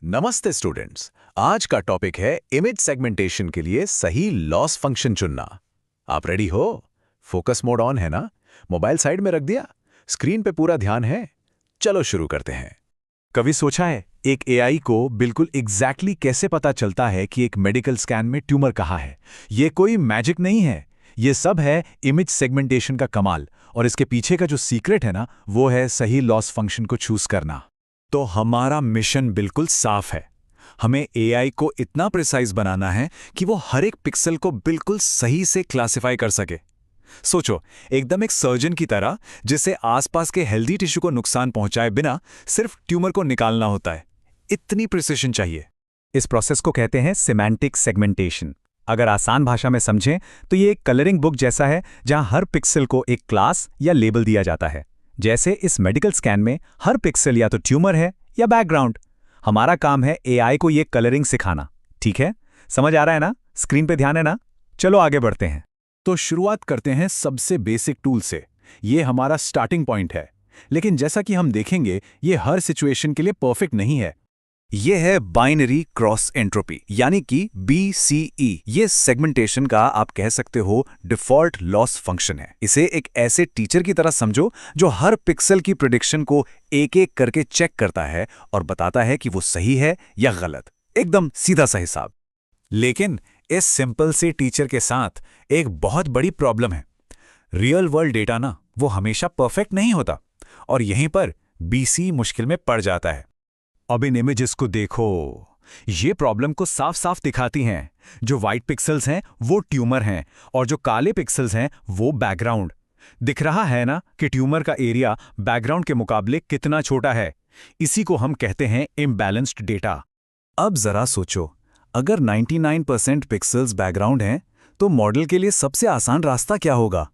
नमस्ते स्टूडेंट्स। आज का टॉपिक है इमेज सेगमेंटेशन के लिए सही लॉस फंक्शन चुनना। आप रेडी हो? फोकस मोड ऑन है ना? मोबाइल साइड में रख दिया? स्क्रीन पे पूरा ध्यान है? चलो शुरू करते हैं। कभी सोचा है एक एआई को बिल्कुल एग्जैक्टली कैसे पता चलता है कि एक मेडिकल स्कैन में ट्यूमर कहाँ है? ये कोई मैजिक नहीं है, ये सब है इमेज सेगमेंटेशन का कमाल। और इसके पीछे का जो सीक्रेट है ना, वो है सही लॉस फंक्शन को चूज करना। तो हमारा मिशन बिल्कुल साफ है। हमें एआई को इतना प्रिसाइज बनाना है कि वो हर एक पिक्सल को बिल्कुल सही से क्लासिफाई कर सके। सोचो, एकदम एक सर्जन की तरह, जिसे आसपास के हेल्दी टिश्यू को नुकसान पहुंचाए बिना सिर्फ ट्यूमर को निकालना होता है। इतनी प्रिसिशन चाहिए। इस प्रोसेस को कहते हैं सिमेंटिक सेगमेंटेशन। अगर आसान भाषा में समझें तो ये एक कलरिंग बुक जैसा है, जहां हर पिक्सल को एक क्लास या लेबल दिया जाता है। जैसे इस मेडिकल स्कैन में हर पिक्सल या तो ट्यूमर है या बैकग्राउंड। हमारा काम है एआई को ये कलरिंग सिखाना। ठीक है, समझ आ रहा है ना? स्क्रीन पे ध्यान है ना? चलो आगे बढ़ते हैं। तो शुरुआत करते हैं सबसे बेसिक टूल से। ये हमारा स्टार्टिंग पॉइंट है, लेकिन जैसा कि हम देखेंगे, ये हर सिचुएशन के लिए परफेक्ट नहीं है। ये है बाइनरी क्रॉस एंट्रोपी, यानी कि BCE। ये सेगमेंटेशन का आप कह सकते हो डिफॉल्ट लॉस फंक्शन है। इसे एक ऐसे टीचर की तरह समझो जो हर पिक्सल की प्रेडिक्शन को एक एक करके चेक करता है और बताता है कि वो सही है या गलत। एकदम सीधा सा हिसाब। लेकिन इस सिंपल से टीचर के साथ एक बहुत बड़ी प्रॉब्लम है। रियल वर्ल्ड डेटा ना, वो हमेशा परफेक्ट नहीं होता, और यहीं पर BCE मुश्किल में पड़ जाता है। अब इन इमेजेस को देखो, ये प्रॉब्लम को साफ साफ दिखाती हैं। जो व्हाइट पिक्सल्स हैं वो ट्यूमर हैं, और जो काले पिक्सल्स हैं वो बैकग्राउंड। दिख रहा है ना कि ट्यूमर का एरिया बैकग्राउंड के मुकाबले कितना छोटा है। इसी को हम कहते हैं इम्बैलेंस्ड डेटा। अब जरा सोचो, अगर 99% पिक्सल्स बैकग्राउंड हैं, तो मॉडल के लिए सबसे आसान रास्ता क्या होगा?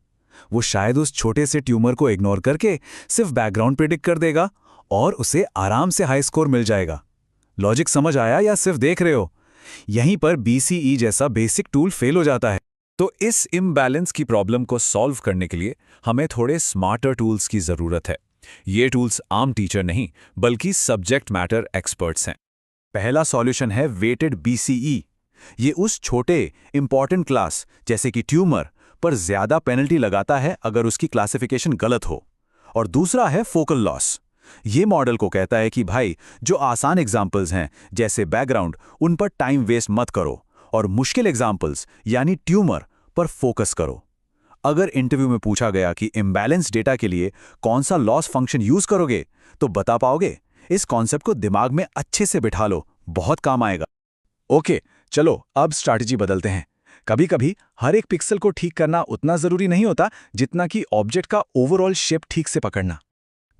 वो शायद उस छोटे से ट्यूमर को इग्नोर करके सिर्फ बैकग्राउंड प्रेडिक्ट कर देगा और उसे आराम से हाई स्कोर मिल जाएगा। लॉजिक समझ आया या सिर्फ देख रहे हो? यहीं पर BCE जैसा बेसिक टूल फेल हो जाता है। तो इस इम्बैलेंस की प्रॉब्लम को सॉल्व करने के लिए हमें थोड़े स्मार्टर टूल्स की जरूरत है। ये टूल्स आम टीचर नहीं, बल्कि सब्जेक्ट मैटर एक्सपर्ट्स हैं। पहला सॉल्यूशन है वेटेड BCE। ये उस छोटे इंपॉर्टेंट क्लास जैसे कि ट्यूमर पर ज्यादा पेनल्टी लगाता है अगर उसकी क्लासिफिकेशन गलत हो। और दूसरा है फोकल लॉस। ये मॉडल को कहता है कि भाई, जो आसान एग्जाम्पल्स हैं जैसे बैकग्राउंड, उन पर टाइम वेस्ट मत करो, और मुश्किल एग्जाम्पल्स यानी ट्यूमर पर फोकस करो। अगर इंटरव्यू में पूछा गया कि इम्बैलेंस डेटा के लिए कौन सा लॉस फंक्शन यूज करोगे, तो बता पाओगे? इस कॉन्सेप्ट को दिमाग में अच्छे से बिठा लो, बहुत काम आएगा। ओके, चलो अब स्ट्रैटेजी बदलते हैं। कभी कभी हर एक पिक्सल को ठीक करना उतना जरूरी नहीं होता जितना कि ऑब्जेक्ट का ओवरऑल शेप ठीक से पकड़ना।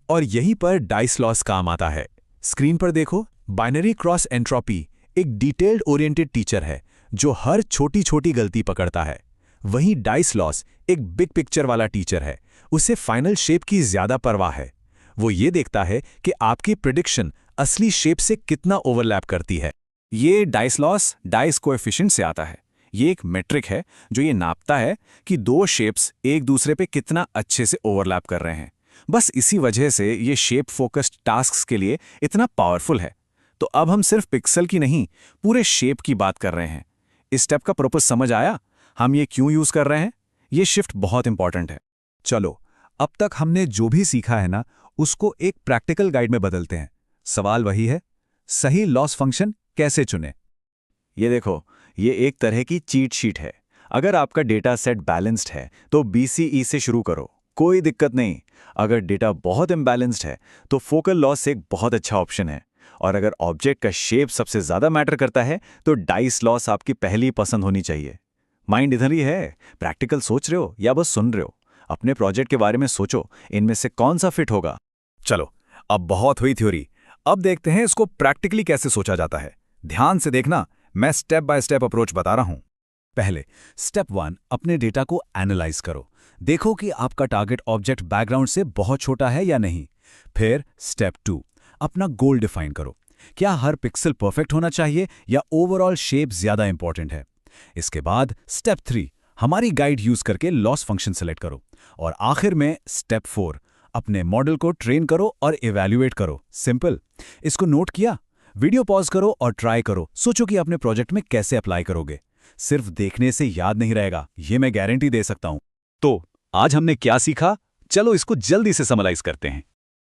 और यहीं पर डाइस लॉस काम आता है। स्क्रीन पर देखो, बाइनरी क्रॉस एंट्रोपी एक डिटेल्ड ओरिएंटेड टीचर है जो हर छोटी छोटी गलती पकड़ता है। वहीं डाइस लॉस एक बिग पिक्चर वाला टीचर है, उसे फाइनल शेप की ज्यादा परवाह है। वो ये देखता है कि आपकी प्रेडिक्शन असली शेप से कितना ओवरलैप करती है। ये डाइस लॉस डाइस कोएफिशिएंट से आता है। ये एक मेट्रिक है जो ये नापता है कि दो शेप्स एक दूसरे पे कितना अच्छे से ओवरलैप कर रहे हैं। बस इसी वजह से ये शेप फोकस्ड टास्क्स के लिए इतना पावरफुल है। तो अब हम सिर्फ पिक्सल की नहीं, पूरे शेप की बात कर रहे हैं। इस स्टेप का पर्पस समझ आया? हम ये क्यों यूज कर रहे हैं? ये शिफ्ट बहुत इंपॉर्टेंट है। चलो, अब तक हमने जो भी सीखा है ना, उसको एक प्रैक्टिकल गाइड में बदलते हैं। सवाल वही है, सही लॉस फंक्शन कैसे चुने? ये देखो, ये एक तरह की चीट शीट है। अगर आपका डेटा सेट बैलेंस्ड है तो BCE से शुरू करो, कोई दिक्कत नहीं। अगर डेटा बहुत इम्बैलेंस्ड है तो फोकल लॉस एक बहुत अच्छा ऑप्शन है। और अगर ऑब्जेक्ट का शेप सबसे ज्यादा मैटर करता है तो डाइस लॉस आपकी पहली पसंद होनी चाहिए। माइंड इधर ही है। प्रैक्टिकल सोच रहे हो या बस सुन रहे हो? अपने प्रोजेक्ट के बारे में सोचो, इनमें से कौन सा फिट होगा। चलो, अब बहुत हुई थ्योरी, अब देखते हैं इसको प्रैक्टिकली कैसे सोचा जाता है। ध्यान से देखना, मैं स्टेप बाय स्टेप अप्रोच बता रहा हूं। पहले स्टेप 1, अपने डेटा को एनालाइज करो। देखो कि आपका टारगेट ऑब्जेक्ट बैकग्राउंड से बहुत छोटा है या नहीं। फिर स्टेप 2, अपना गोल डिफाइन करो। क्या हर पिक्सल परफेक्ट होना चाहिए या ओवरऑल शेप ज्यादा इंपॉर्टेंट है? इसके बाद स्टेप 3, हमारी गाइड यूज करके लॉस फंक्शन सेलेक्ट करो। और आखिर में स्टेप 4, अपने मॉडल को ट्रेन करो और इवैल्यूएट करो। सिंपल। इसको नोट किया? वीडियो पॉज करो और ट्राई करो, सोचो कि अपने प्रोजेक्ट में कैसे अप्लाई करोगे। सिर्फ देखने से याद नहीं रहेगा, ये मैं गारंटी दे सकता हूं। तो आज हमने क्या सीखा, चलो इसको जल्दी से समराइज करते हैं।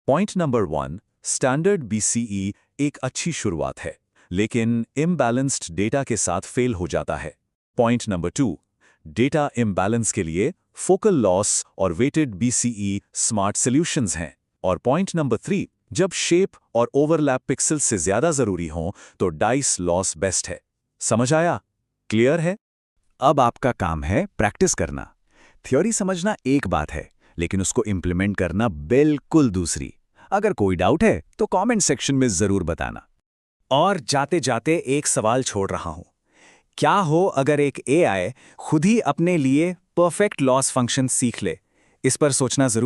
पॉइंट नंबर 1, स्टैंडर्ड BCE एक अच्छी शुरुआत है, लेकिन इम्बैलेंस्ड डेटा के साथ फेल हो जाता है। पॉइंट नंबर 2, डेटा इम्बैलेंस के लिए फोकल लॉस और वेटेड BCE स्मार्ट सॉल्यूशंस हैं। और पॉइंट नंबर 3, जब शेप और ओवरलैप पिक्सल से ज्यादा जरूरी हो तो डाइस लॉस बेस्ट है। समझ आया? क्लियर है? अब आपका काम है प्रैक्टिस करना। थ्योरी समझना एक बात है, लेकिन उसको इंप्लीमेंट करना बिल्कुल दूसरी। अगर कोई डाउट है तो कमेंट सेक्शन में जरूर बताना। और जाते जाते एक सवाल छोड़ रहा हूं, क्या हो अगर एक AI खुद ही अपने लिए परफेक्ट लॉस फंक्शन सीख ले? इस पर सोचना जरूर।